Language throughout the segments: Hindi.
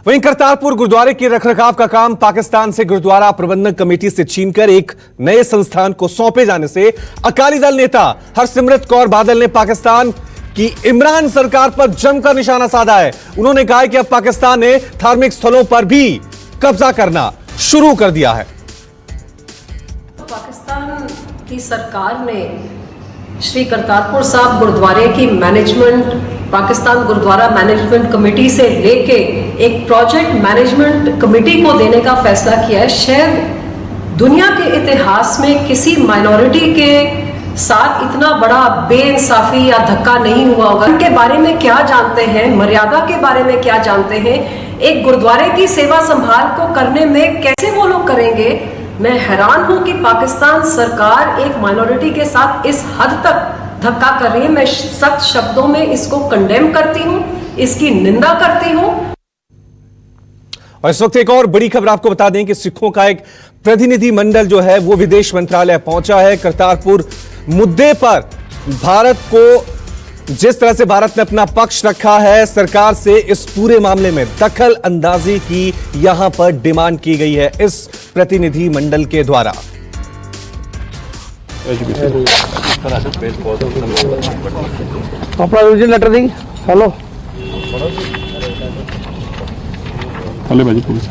वहीं करतारपुर गुरुद्वारे के रखरखाव का काम पाकिस्तान से गुरुद्वारा प्रबंधक कमेटी से छीनकर एक नए संस्थान को सौंपे जाने से अकाली दल नेता हरसिमरत कौर बादल ने पाकिस्तान की इमरान सरकार पर जमकर निशाना साधा है। उन्होंने कहा है कि अब पाकिस्तान ने धार्मिक स्थलों पर भी कब्जा करना शुरू कर दिया है। पाकिस्तान की सरकार ने श्री करतारपुर साहिब गुरुद्वारे की management Pakistan Gurdwara management committee से लेके एक प्रोजेक्ट मैनेजमेंट कमेटी को देने का फैसला किया है। शायद दुनिया के इतिहास में किसी माइनॉरिटी के साथ इतना बड़ा बेइंसाफी या धक्का नहीं हुआ होगा। उनके बारे में क्या जानते हैं, मर्यादा के बारे में क्या जानते हैं, एक गुरुद्वारे की सेवा संभाल को करने में कैसे वो लोग करेंगे। मैं हैरान हूं कि पाकिस्तान सरकार एक माइनॉरिटी के साथ इस हद तक धक्का कर रही है। मैं सख्त शब्दों में इसको कंडेम करती हूं, इसकी निंदा करती हूं। और इस वक्त एक और बड़ी खबर आपको बता दें कि सिखों का एक प्रतिनिधि मंडल जो है वो विदेश मंत्रालय पहुंचा है। करतारपुर मुद्दे पर भारत को जिस तरह से भारत ने अपना पक्ष रखा है, सरकार से इस पूरे मामले में दखल अंदाजी की यहां पर डिमांड की गई है इस प्रतिनिधि मंडल के द्वारा। अपना लेटर दी। हेलो हेलो भाजी पुलिस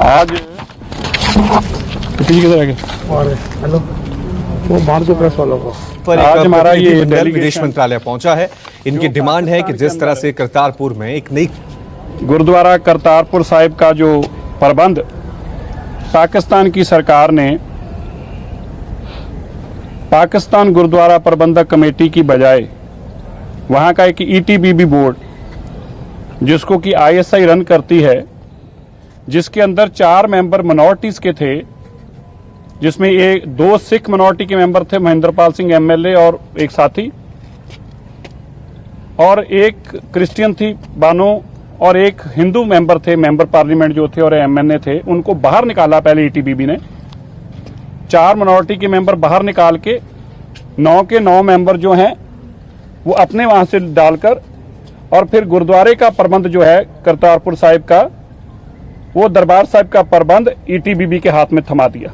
आज किधर आ गए। हेलो वो भारतीय प्रेस वालों को पर आज हमारा ये विदेश मंत्रालय पहुंचा है। इनकी डिमांड है कि जिस तरह से करतारपुर में एक नई गुरुद्वारा करतारपुर साहिब का जो प्रबंध पाकिस्तान की सरकार ने पाकिस्तान गुरुद्वारा प्रबंधक कमेटी की बजाय वहां का एक ईटीबीबी बोर्ड जिसको कि आईएसआई रन करती है, जिसके अंदर 4 मेंबर मिनॉरिटीज के थे, जिसमें एक 2 सिख मिनॉरिटी के मेंबर थे, महेंद्रपाल सिंह एमएलए और एक साथी, और एक क्रिश्चियन थी बानो, और एक हिंदू मेंबर थे, मेंबर पार्लियामेंट जो थे और एमएनए थे। उनको बाहर निकाला पहले ईटीबीबी ने। 4 मिनॉरिटी के मेंबर बाहर निकाल के 9 के 9 मेंबर जो हैं वो अपने वहां से डालकर और फिर गुरुद्वारे का प्रबंध जो है करतारपुर साहिब का, वो दरबार साहिब का प्रबंध ईटीबीबी के हाथ में थमा दिया।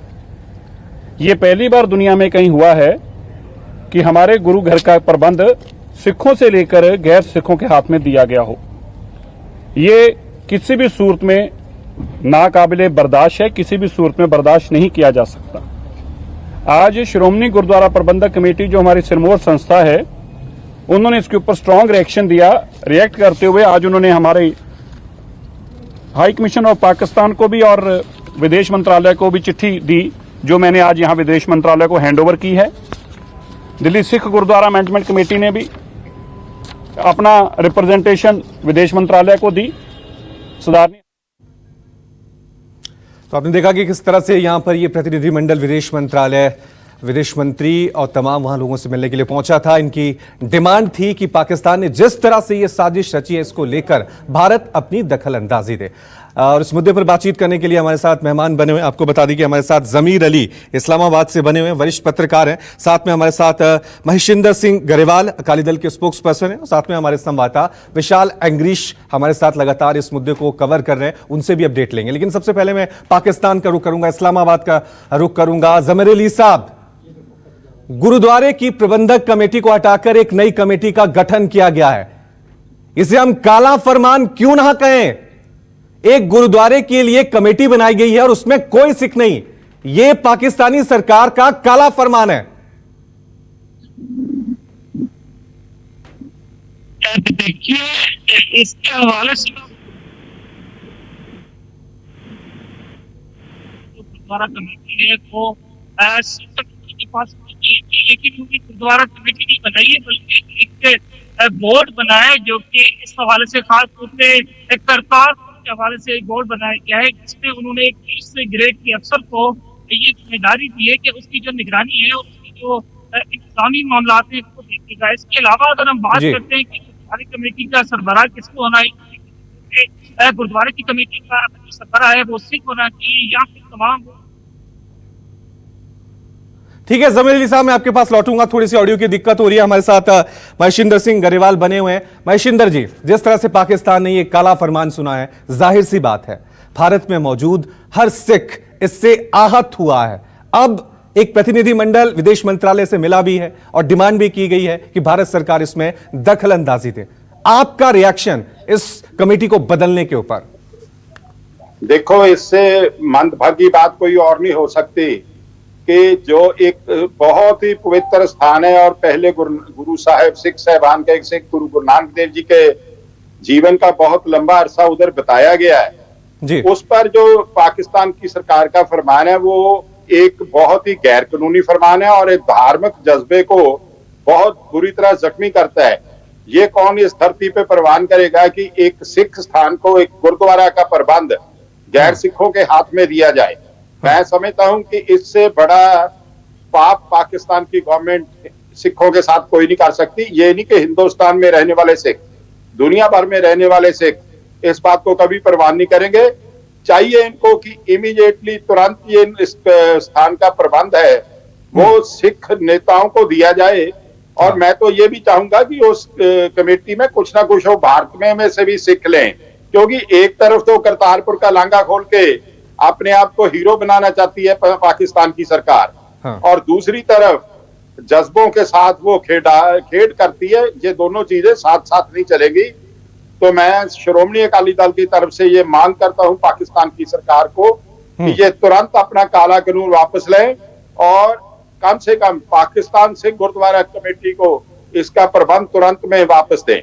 ये पहली बार दुनिया में कहीं हुआ है कि हमारे गुरु घर का प्रबंध सिखों से लेकर गैर सिखों के हाथ में दिया गया हो। ये किसी भी सूरत में नाकाबिले बर्दाश्त है, किसी भी सूरत में बर्दाश्त नहीं किया जा सकता। आज श्रोमणी गुरुद्वारा प्रबंधक कमेटी जो हमारी सिरमौर संस्था है, उन्होंने इसके ऊपर स्ट्रांग रिएक्शन दिया। रिएक्ट करते हुए आज उन्होंने हमारे हाई कमीशन ऑफ पाकिस्तान को भी और विदेश मंत्रालय को भी चिट्ठी दी, जो मैंने आज यहां विदेश मंत्रालय को हैंडओवर की है। दिल्ली सिख गुरुद्वारा मैनेजमेंट कमेटी ने भी अपना रिप्रेजेंटेशन विदेश मंत्रालय को दी। सुधारनी तो आपने देखा कि किस तरह से यहां पर ये प्रतिनिधि मंडल विदेश मंत्रालय, विदेश मंत्री और तमाम वहां लोगों से मिलने के लिए पहुंचा था। इनकी डिमांड थी कि पाकिस्तान ने जिस तरह से ये साजिश रची है, इसको लेकर भारत अपनी दखल अंदाजी दे। और इस मुद्दे पर बातचीत करने के लिए हमारे साथ मेहमान बने हुए, आपको बता दी कि हमारे साथ जमीर अली इस्लामाबाद से बने हुए वरिष्ठ पत्रकार हैं। साथ में हमारे साथ महेशिंदर सिंह गरेवाल अकाली दल के स्पोक्स पर्सन हैं। साथ में हमारे संवाददाता विशाल एंग्रीश हमारे साथ लगातार इस मुद्दे को कवर कर रहे हैं, उनसे भी अपडेट लेंगे। लेकिन सबसे पहले मैं पाकिस्तान का रुख करूंगा, इस्लामाबाद का रुख करूंगा। जमीर अली साहब, गुरुद्वारे की प्रबंधक कमेटी को हटाकर एक नई कमेटी का गठन किया गया है, इसे हम काला फरमान क्यों ना कहें? एक गुरुद्वारे के लिए कमेटी बनाई गई है और उसमें कोई सिख नहीं, यह पाकिस्तानी सरकार का काला फरमान है। देखिए, इसके हवाले से गुरुद्वारा कमेटी है वो के पास, लेकिन उनकी गुरुद्वारा कमेटी नहीं बनाई है, बल्कि एक बोर्ड बनाया है जो कि इस हवाले से खास तौर से करतार के हवाले से एक बोर्ड बनाया गया है, जिसमें उन्होंने एक 30 ग्रेड के अफसर को ये जिम्मेदारी दी है कि उसकी जो निगरानी है, उसकी जो इस्लामी मामलात है उसको देखेगा। इसके अलावा अगर हम बात करते हैं कि गुरुद्वारा कमेटी का सरबराह किसको होना है, गुरुद्वारे की कमेटी का सरबराह है वो सिख होना चाहिए या फिर तमाम ठीक है जमीर अली साहब, मैं आपके पास लौटूंगा, थोड़ी सी ऑडियो की दिक्कत हो रही है। हमारे साथ महेशिंदर सिंह गरेवाल बने हुए हैं। महेशिंदर जी, जिस तरह से पाकिस्तान ने ये काला फरमान सुना है, जाहिर सी बात है भारत में मौजूद हर सिख इससे आहत हुआ है। अब एक प्रतिनिधिमंडल विदेश मंत्रालय से मिला भी है और डिमांड भी की गई है कि भारत सरकार इसमें दखल अंदाजी दे। आपका रिएक्शन इस कमेटी को बदलने के ऊपर? देखो, इससे मंदभागी बात कोई और नहीं हो सकती कि जो एक बहुत ही पवित्र स्थान है और पहले गुरु साहब सिख साहबान के सिख गुरु नानक देव जी के जीवन का बहुत लंबा अरसा उधर बताया गया है जी। उस पर जो पाकिस्तान की सरकार का फरमान है वो एक बहुत ही गैर कानूनी फरमान है और एक धार्मिक जज्बे को बहुत बुरी तरह जख्मी करता है। ये कौन इस धरती पे परवान करेगा कि एक सिख स्थान को, एक गुरुद्वारा का प्रबंध गैर सिखों के हाथ में दिया जाए? मैं समझता हूं कि इससे बड़ा पाप पाकिस्तान की गवर्नमेंट सिखों के साथ कोई नहीं कर सकती। ये नहीं कि हिंदुस्तान में रहने वाले सिख, दुनिया भर में रहने वाले सिख इस बात को कभी परवान नहीं करेंगे। चाहिए इनको कि इमीडिएटली, तुरंत ये इस स्थान का प्रबंध है वो सिख नेताओं को दिया जाए। और मैं तो ये भी चाहूंगा कि उस कमेटी में कुछ ना कुछ हो भारत में से भी सीख लें, क्योंकि एक तरफ तो करतारपुर का लांगा खोल के अपने आप को हीरो बनाना चाहती है पाकिस्तान की सरकार, हाँ। और दूसरी तरफ जज्बों के साथ वो खेड करती है। ये दोनों चीजें साथ साथ नहीं चलेगी। तो मैं श्रोमणी अकाली दल की तरफ से ये मांग करता हूं पाकिस्तान की सरकार को कि ये तुरंत अपना काला कानून वापस लें और कम से कम पाकिस्तान सिख गुरुद्वारा कमेटी को इसका प्रबंध तुरंत में वापस दें।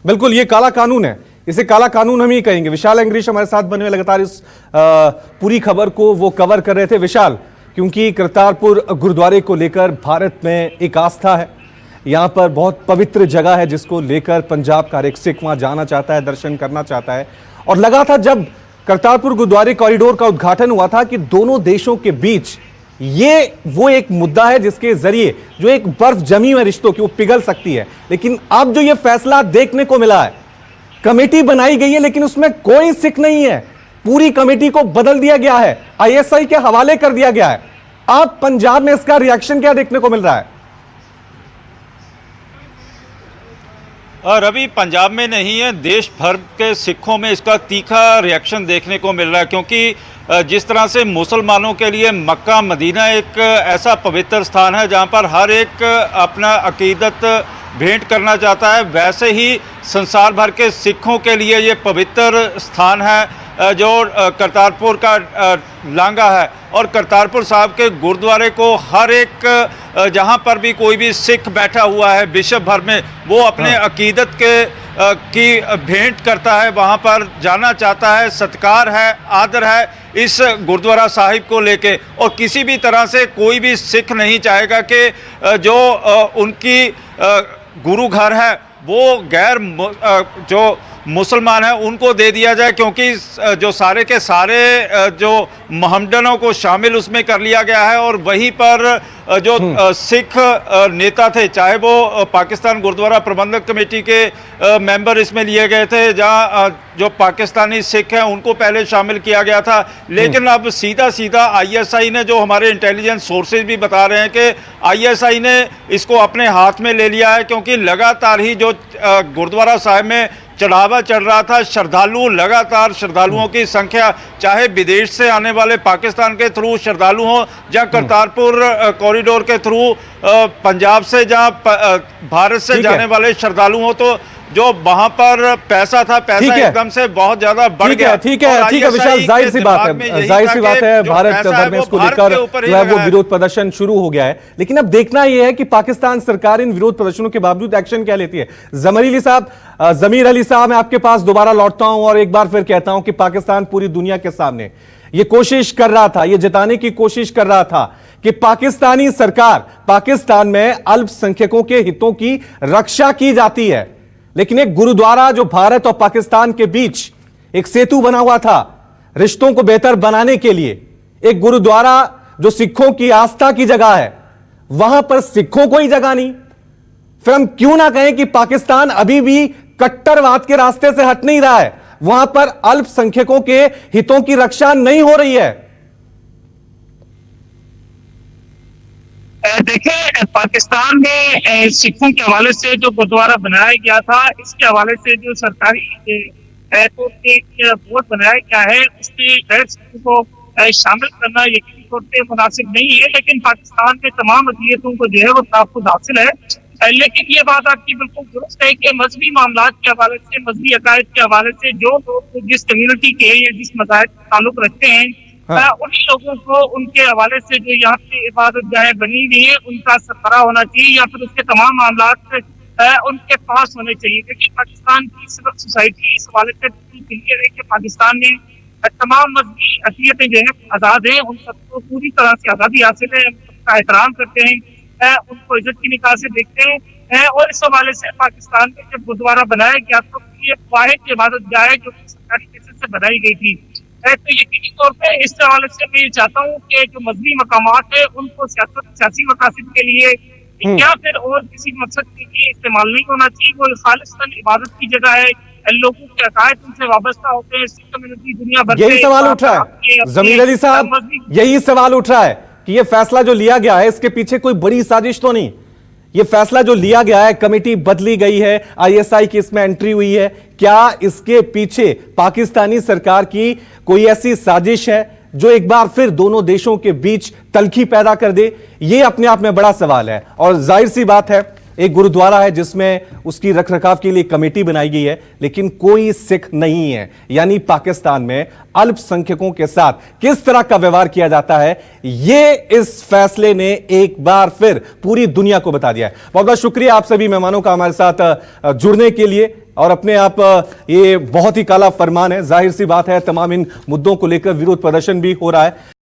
बिल्कुल, ये काला कानून है, इसे काला कानून हम ही कहेंगे। विशाल अंग्रीश हमारे साथ बने हुए लगातार इस पूरी खबर को वो कवर कर रहे थे। विशाल, क्योंकि करतारपुर गुरुद्वारे को लेकर भारत में एक आस्था है, यहाँ पर बहुत पवित्र जगह है जिसको लेकर पंजाब का हर एक सिख वहां जाना चाहता है, दर्शन करना चाहता है। और लगा था जब करतारपुर गुरुद्वारे कॉरिडोर का उद्घाटन हुआ था कि दोनों देशों के बीच ये वो एक मुद्दा है जिसके जरिए जो एक बर्फ जमी हुई रिश्तों की वो पिघल सकती है। लेकिन अब जो ये फैसला देखने को मिला है, कमेटी बनाई गई है लेकिन उसमें कोई सिख नहीं है, पूरी कमेटी को बदल दिया गया है, आईएसआई के हवाले कर दिया गया है। अब पंजाब में इसका रिएक्शन क्या देखने को मिल रहा है? रवि, पंजाब में नहीं है, देश भर के सिखों में इसका तीखा रिएक्शन देखने को मिल रहा है, क्योंकि जिस तरह से मुसलमानों के लिए मक्का मदीना एक ऐसा पवित्र स्थान है जहां पर हर एक अपना अकीदत भेंट करना चाहता है, वैसे ही संसार भर के सिखों के लिए ये पवित्र स्थान है जो करतारपुर का लांगा है। और करतारपुर साहब के गुरुद्वारे को हर एक जहाँ पर भी कोई भी सिख बैठा हुआ है विश्व भर में, वो अपने अकीदत की भेंट करता है, वहाँ पर जाना चाहता है, सत्कार है, आदर है इस गुरुद्वारा साहिब को लेके। और किसी भी तरह से कोई भी सिख नहीं चाहेगा कि जो उनकी गुरु घर है वो गैर जो मुसलमान है उनको दे दिया जाए, क्योंकि जो सारे के सारे जो मोहम्मडनों को शामिल उसमें कर लिया गया है। और वहीं पर जो सिख नेता थे, चाहे वो पाकिस्तान गुरुद्वारा प्रबंधक कमेटी के मेंबर इसमें लिए गए थे, जहां जो पाकिस्तानी सिख हैं उनको पहले शामिल किया गया था, लेकिन अब सीधा सीधा आईएसआई ने, जो हमारे इंटेलिजेंस सोर्सेज भी बता रहे हैं कि आईएसआई ने इसको अपने हाथ में ले लिया है, क्योंकि लगातार ही जो गुरुद्वारा साहिब में चढ़ावा चढ़ रहा था, श्रद्धालु लगातार श्रद्धालुओं की संख्या, चाहे विदेश से आने वाले पाकिस्तान के थ्रू श्रद्धालु हों या करतारपुर कॉरिडोर के थ्रू पंजाब से जहां भारत से जाने वाले श्रद्धालु हों, तो जो वहां पर पैसा था, पैसा एकदम से बहुत ज्यादा बढ़ गया। ठीक है विशाल, जाहिर सी बात है भारत भर में इसको लेकर जो है वो विरोध प्रदर्शन शुरू हो गया है। लेकिन अब देखना यह है कि पाकिस्तान सरकार इन विरोध प्रदर्शनों के बावजूद एक्शन क्या लेती है। जमीर अली साहब, मैं आपके पास दोबारा लौटता हूं और एक बार फिर कहता हूं कि पाकिस्तान पूरी दुनिया के सामने ये कोशिश कर रहा था, ये जताने की कोशिश कर रहा था कि पाकिस्तानी सरकार, पाकिस्तान में अल्पसंख्यकों के हितों की रक्षा की जाती है, लेकिन एक गुरुद्वारा जो भारत और पाकिस्तान के बीच एक सेतु बना हुआ था रिश्तों को बेहतर बनाने के लिए, एक गुरुद्वारा जो सिखों की आस्था की जगह है, वहां पर सिखों को ही जगह नहीं। फिर हम क्यों ना कहें कि पाकिस्तान अभी भी कट्टरवाद के रास्ते से हट नहीं रहा है, वहां पर अल्पसंख्यकों के हितों की रक्षा नहीं हो रही है। देखिए, पाकिस्तान में सिखों के हवाले से जो गुरुद्वारा बनाया गया था, इसके हवाले से जो सरकारी तौर पे बोर्ड बनाया गया है, उसमें गैर सिखों को शामिल करना यकीनी तौर पे मुनासिब नहीं है। लेकिन पाकिस्तान में तमाम अक़लियतों को जो है वो तहफ़्फ़ुज़ हासिल है। लेकिन ये बात आपकी बिल्कुल दुरुस्त है कि मजहबी मामलात के हवाले से, मजहबी अकायद के हवाले से जो लोग जिस कम्युनिटी के या जिस मज़ाहिब से ताल्लुक रखते हैं, उन लोगों को उनके हवाले से जो यहाँ पे इबादत गाहें बनी हुई है उनका सरबराह होना चाहिए, या फिर उसके तमाम मामलात उनके पास होने चाहिए। क्योंकि पाकिस्तान की सिविल सोसाइटी इस हवाले से क्लियर है कि पाकिस्तान में तमाम मजहबी अक़लियतें जो है आज़ाद हैं, उन सबको पूरी तरह से आज़ादी हासिल है, उनका एहतराम करते हैं, उनको इज्जत की निगाह से देखते हैं। और इस हवाले से पाकिस्तान में जब गुरुद्वारा बनाया गया तो ये वाहिद इबादत गाह है जो सरकारी बेसिस से बनाई गई थी। तो यकीनी तौर पे इस हवाले से मैं ये चाहता हूँ कि जो मजहबी मकामात है उनको सियासी मकासद के लिए या फिर और किसी मकसद के लिए इस्तेमाल नहीं होना चाहिए। वो खालिस्तन इबादत की जगह है, लोगों के अकायद उनसे वाबस्ता होते हैं, सिख कम्युनिटी दुनिया भर यही सवाल उठ रहा है जमील अली साहब, यही सवाल उठ रहा है कि ये फैसला जो लिया गया है इसके पीछे कोई बड़ी साजिश तो नहीं? ये फैसला जो लिया गया है, कमेटी बदली गई है, आईएसआई की इसमें एंट्री हुई है, क्या इसके पीछे पाकिस्तानी सरकार की कोई ऐसी साजिश है जो एक बार फिर दोनों देशों के बीच तल्खी पैदा कर दे? ये अपने आप में बड़ा सवाल है। और जाहिर सी बात है, एक गुरुद्वारा है जिसमें उसकी रखरखाव के लिए कमेटी बनाई गई है, लेकिन कोई सिख नहीं है। यानी पाकिस्तान में अल्पसंख्यकों के साथ किस तरह का व्यवहार किया जाता है, यह इस फैसले ने एक बार फिर पूरी दुनिया को बता दिया है। बहुत बहुत शुक्रिया आप सभी मेहमानों का हमारे साथ जुड़ने के लिए। और अपने आप ये बहुत ही काला फरमान है, जाहिर सी बात है तमाम इन मुद्दों को लेकर विरोध प्रदर्शन भी हो रहा है।